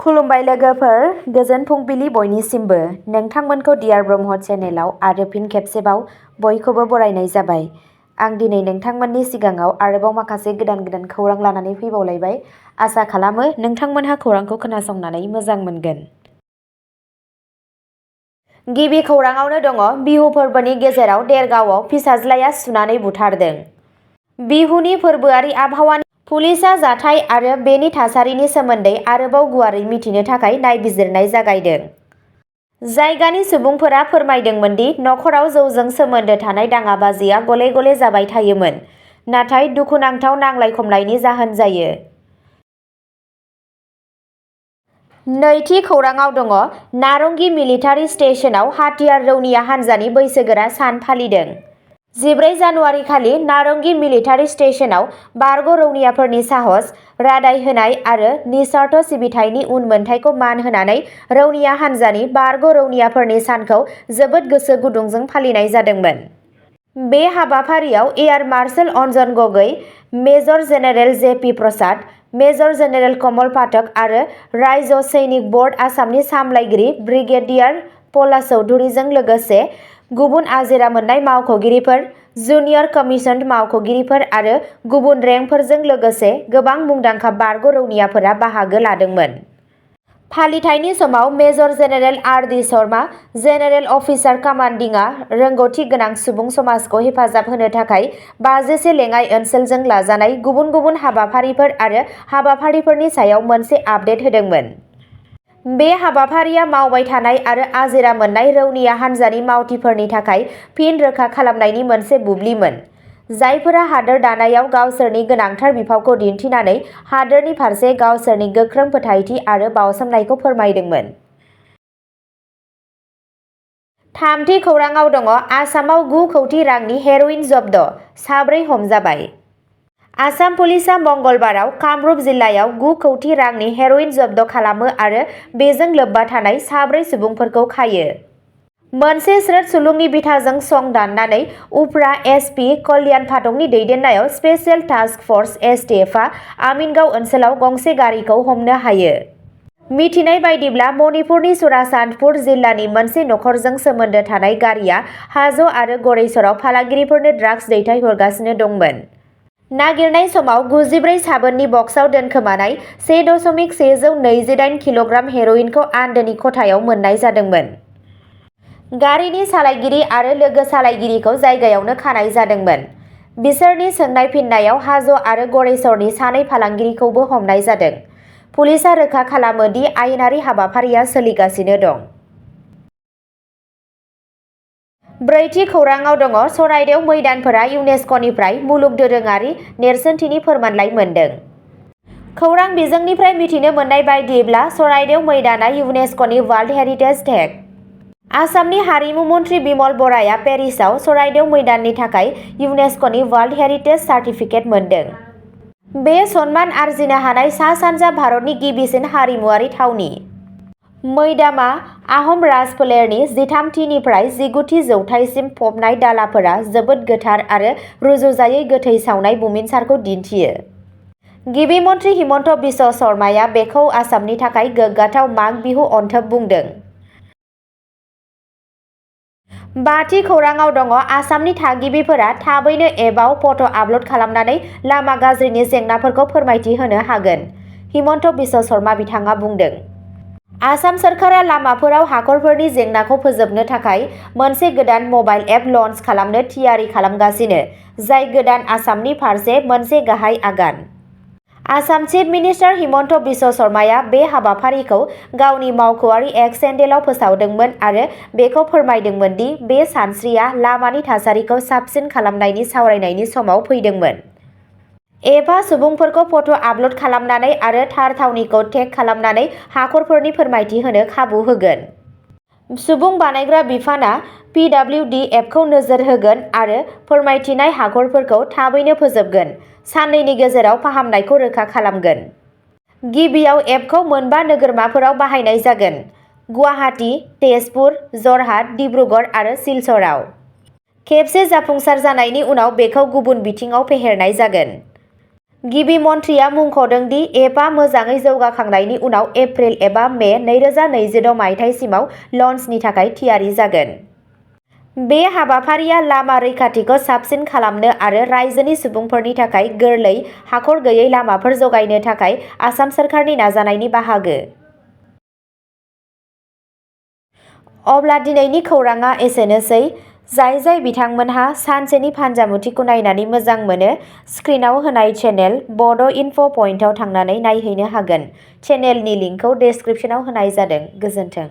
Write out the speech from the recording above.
खुलुमबाय लोगोफोर, गोजोन फुंबिलि बयनिसिमबो। नोंथांमोनखौ डियार ब्रह्म चेनेलाव आरो फिन खेबसेबाव बयखौबो बरायनाय जाबाय। आं दिनै नोंथांमोननि सिगाङाव आरोबाव माखासे गोदान खौरां लानानै फैबावलायबाय। आसा खालामो नोंथांमोनहा खौरांखौ खोनासंनानै मोजां मोनगोन। गिबि खौराङावनो दङ बिहु फोरबोनि गेजेराव देरगावआव फिसाज्लाया सुनानै बुथारदों। बिहुनि फोरबोआरि आबहावानि पुलिसआ जाथाय आरो बेनि थासारिनि सोमोन्दै आरोबाव गुवारै मिथिनो थाखाय नायबिजिरनाय जागायदों। जायगानि सुबुंफोरा फोरमायदोंमोन दि नखराव जौजों सोमोन्दो थानाय दाङाबाजिया गले-गले जाबाय थायोमोन, नाथाय दुखुनांथाव नांलाय-खमलायनि जाहोन जायो। नैथि खौराङाव दङ नारंगी मिलिटारि स्टेशनाव हाथियार रौनिया हान्जानि बैसोगोरा सान फालिदों। 14 जानुवारि खालि नारंगी मिलिटारि स्टेशनाव बारग' रौनियाफोरनि साहस, रादाय होनाय आरो निस्वार्थ सिबिथायनि उनमोनथायखौ मान होनानै रौनिया हान्जानि बारग' रौनियाफोरनि सानखौ जोबोद गोसो गुदुंजों फालिनाय जादोंमोन। बे हाबाफारियाव एयार मार्शेल अन्जन गगৈ, मेजर जेनेरेल जे.पि. प्रसाद, मेजर जेनेरेल कमल पाठक आरो रायज' सैनिक बर्ड आसामनि सामलायगिरि ब्रिगेडियार पला चौधुरीजों लोगोसे गुबुन आजिरा मोननाय मावख'गिरिफोर, जुनियर कमिसन्ड मावख'गिरिफोर आरो गुबुन रेंकफोरजों लोगोसे गोबां मुंदांखा बारग' रौनियाफोरा बाहागो लादोंमोन। फालिथायनि समाव major general R D. Sharma, general officer कमान्डिंआ रोंग'थि गोनां सुबुं समाजखौ हेफाजाब होनो थाखाय 50 लेङाइ ओनसोलजों लाजानाय गुबुन-गुबुन हाबाफारिफोर आरो हाबाफारिफोरनि सायाव मोनसे आपडेट होदोंमोन। बे हाबाफारिया मावबाय थानाय आरो आजिरा मोननाय रौनिया हान्जानि मावथिफोरनि थाखाय फिन रोखा खालामनायनि मोनसे बुब्लिमोन, जायफोरा हादोर दानायाव गावसोरनि गोनांथार बिफावखौ दिन्थिनानै हादोरनि फारसे गावसोरनि गोख्रों फोथायथि आरो बाउसोमनायखौ फोरमायदोंमोन। थामथि खौराङाव दङ आसामाव 9 कौटि रांनि हेर'इन जब्द, 4 हमजाबाय। आसाम पुलिसआ मंगलबाराव कामरुप जिल्लायाव 9 कौटि रांनि हेर'इन जब्द खालामो आरो बेजों लोब्बा थानाय 4 सुबुंफोरखौ खायो। मोनसे स्रोत सुलुंनि बिथाजों सं दाननानै उफ्रा एस.पि. कल्याण फाथकनि दैदेननायाव स्पेसियेल टास्क फर्स (एसटिएफ) आ आमिनगाव ओनसोलाव गंसे गारिखौ हमनो हायो। मिथिनाय बायदिब्ला मणिपुरनि चुराचान्दपुर जिल्लानि मोनसे नखरजों सोमोन्दो थानाय गारिआ हाज' आरो गरेस्वराव फालांगिरिफोरनो ड्राग्स दैथायहरगासिनो दंमोन। नागिरनाय समाव 94 साबोननि बक्सआव दोनखोमानाय 1.128 किल'ग्राम हेर'इनखौ आन्दोनि खथायाव मोननाय जादोंमोन। गारिनि सालायगिरि आरो लोगो सालायगिरिखौ जायगायावनो खानाय जादोंमोन। बिसोरनि सोंनाय फिननायाव हाज' आरो गरेस्वरनि सानै फालांगिरिखौबो हमनाय जादों। पुलिसआ रोखा खालामो दि आयेनारि हाबाफारिया सोलिगासिनो दं। ब्रैथि खौराङाव दङ चराइदेव मैदानफोरा इउनेस्क'निफ्राय मुलुग दोरोङारि नेरसोनथिनि फोरमानलाइ मोनदों। खौरां बिजोंनिफ्राय मिथिनो मोननाय बायदिब्ला चराइदेव मैदाना इउनेस्क'नि वर्ल्ड हेरिटेज टेग। आसामनि हारिमु मन्थ्रि बिमल बराया पेरिसाव चराइदेव मैदाननि थाखाय इउनेस्क'नि वर्ल्ड हेरिटेज सार्टिफिकेट मोनदों। बे सनमान आरजिनो हानाय सा-सानजा भारतनि गिबिसिन हारिमुआरि थावनि। मैदामआ आहम राजफोलेरनि 13थि निफ्राय 19थि जौथाइसिम फबनाय दालाफोरा जोबोद गोथार आरो रुजुजायै गोथै सावनाय बुमिनसारखौ दिन्थियो। गिबि मन्थ्रि हिमन्त बिश्व शर्माया बेखौ आसामनि थाखाय गोग्गाथाव माग बिहु अनथोब बुंदों। बाथि खौराङाव दङ आसामनि थागिबिफोरा थाबैनो एपआव फट' आपल'ड खालामनानै लामा गाज्रिनि जेंनाफोरखौ फोरमायथि होनो हागोन, हिमन्त बिश्व शर्मा बिथाङा बुंदों। आसाम सोरखारा लामाफोराव हाखरफोरनि जेंनाखौ फोजोबनो थाखाय मोनसे गोदान मबाइल एप लन्च खालामनो थियारि खालामगासिनो, जाय गोदान आसामनि फारसे मोनसे गाहाय आगान। आसाम चिफ मिनिस्टार हिमन्त बिश्व शर्माया बे हाबाफारिखौ गावनि मावख'आरि एक्स हेन्डेलआव फोसावदोंमोन आरो बेखौ फोरमायदोंमोन दि बे सानस्रिया लामानि थासारिखौ साबसिन खालामनायनि सावरायनायनि समाव फैदोंमोन। एपआ सुबुंफोरखौ फट' आपल'ड खालामनानै आरो थार थावनिखौ टेग खालामनानै हाखरफोरनि फोरमायथि होनो खाबु होगोन। सुबुं बानायग्रा बिफानआ पिडब्लिउडि एपखौ नोजोर होगोन आरो फोरमायथिनाय हाखरफोरखौ थाबैनो फोजोबगोन, साननैनि गेजेराव फाहामनायखौ रोखा खालामगोन। गिबियाव एपखौ मोनबा नोगोरमाफोराव बाहायनाय जागोन, गुवाहाटी, तेजपुर, जरहाट, डिब्रुगड़ आरो सिलचरआव। खेबसे जाफुंसार जानायनि उनाव बेखौ गुबुन बिथिङाव फेहेरनाय जागोन। गिबि मन्थ्रिया मुंख'दों दि एपआ मोजाङै जौगाखांनायनि उनाव एप्रिल एबा मे 2026 मायथाइसिमाव लन्चनि थाखाय थियारि जागोन। बे हाबाफारिया लामा रैखाथिखौ साबसिन खालामनो आरो रायजोनि सुबुंफोरनि थाखाय गोरलै, हाखर गैयै लामाफोर जगायनो थाखाय आसाम सोरखारनि नाजानायनि बाहागो। अब्ला दिनैनि खौरांआ एसेनोसै। जाय बिथांमोनहा सानसेनि फानजामुथिखौ नायनानै मोजां मोनो, स्क्रिनआव होनाय चेनेल बड' इनफ' पइन्टआव थांनानै नायहैनो हागोन। चेनेलनि लिंकखौ डेस्क्रिप्शनाव होनाय जादों। गोजोन्थों।